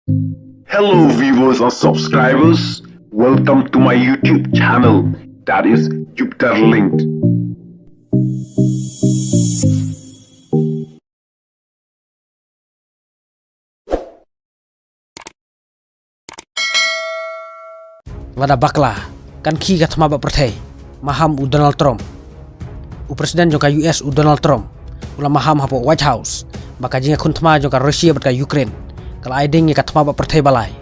Hello viewers and subscribers, welcome to my YouTube channel, that is Jupiter Linked. Wada bakla kan ki ka Thmabah Pyrthei Maham u Donald Trump u presiden jongka US u Donald Trump ula Maham hapo White House baka jingïakhun thma jongka Russia berka Ukraine kala aiding ka Thmabah Pyrthei balai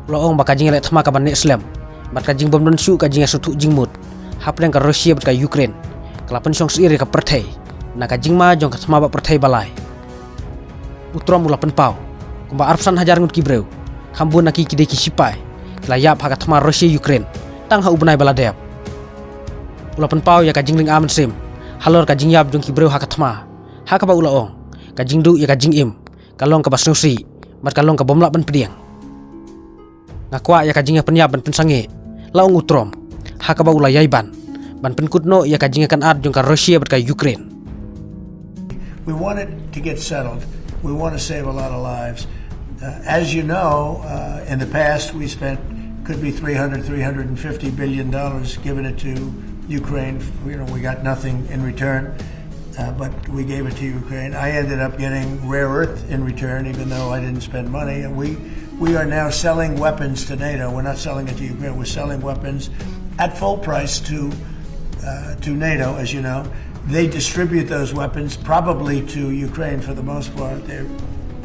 ula ong baka jingïale thma ka ban Islam baka jingbom don su ka jingïa sutu jingmut hapleng ka Russia berka Ukraine kala pensong siri ka Pyrthei na ka jingma jongka Thmabah Pyrthei balai utrom ula penpau kumba arpsan hajar ngut kibreu khambun naki kideki sipai layap haka thma Russia Ukraine tang ha ubnai baladep ula penpau ya ka jingling amen sim halor ka jingyap jong kibreu haka thma haka ba ula ong ka jingdu ya ka jingim kalong ka basnusi mat kalong ka bomlak ban pediang ngakwa ya ka jingya penyap ban pensange laung utrom haka ba ula yaiban ban penkutno ya ka jingyakan ad jong ka Russia bat ka Ukraine. We want it to get settled. We want to save a lot of lives. As you know, in the past we spent could be $350 billion giving it to Ukraine. We got nothing in return, but we gave it to Ukraine. I ended up getting rare earth in return, even though I didn't spend money. And we are now selling weapons to NATO. We're not selling it to Ukraine. We're selling weapons at full price to NATO, as you know. They distribute those weapons probably to Ukraine for the most part. They're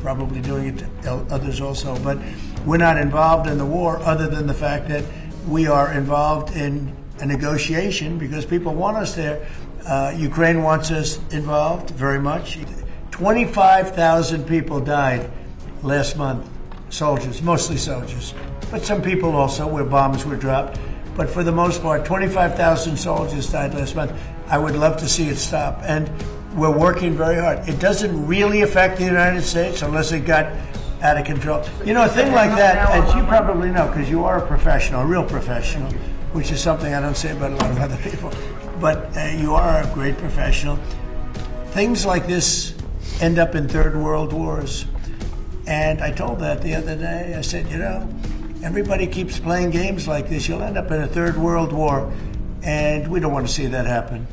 probably doing it to others also, but we're not involved in the war other than the fact that we are involved in a negotiation because people want us there. Ukraine wants us involved very much. 25,000 people died last month, soldiers, mostly soldiers, but some people also where bombs were dropped. But for the most part, 25,000 soldiers died last month. I would love to see it stop. And we're working very hard. It doesn't really affect the United States unless it got out of control. You know, a thing like that, as you probably know, because you are a professional, a real professional, which is something I don't say about a lot of other people, but you are a great professional. Things like this end up in third world wars. And I told that the other day. I said, everybody keeps playing games like this. You'll end up in a third world war. And we don't want to see that happen.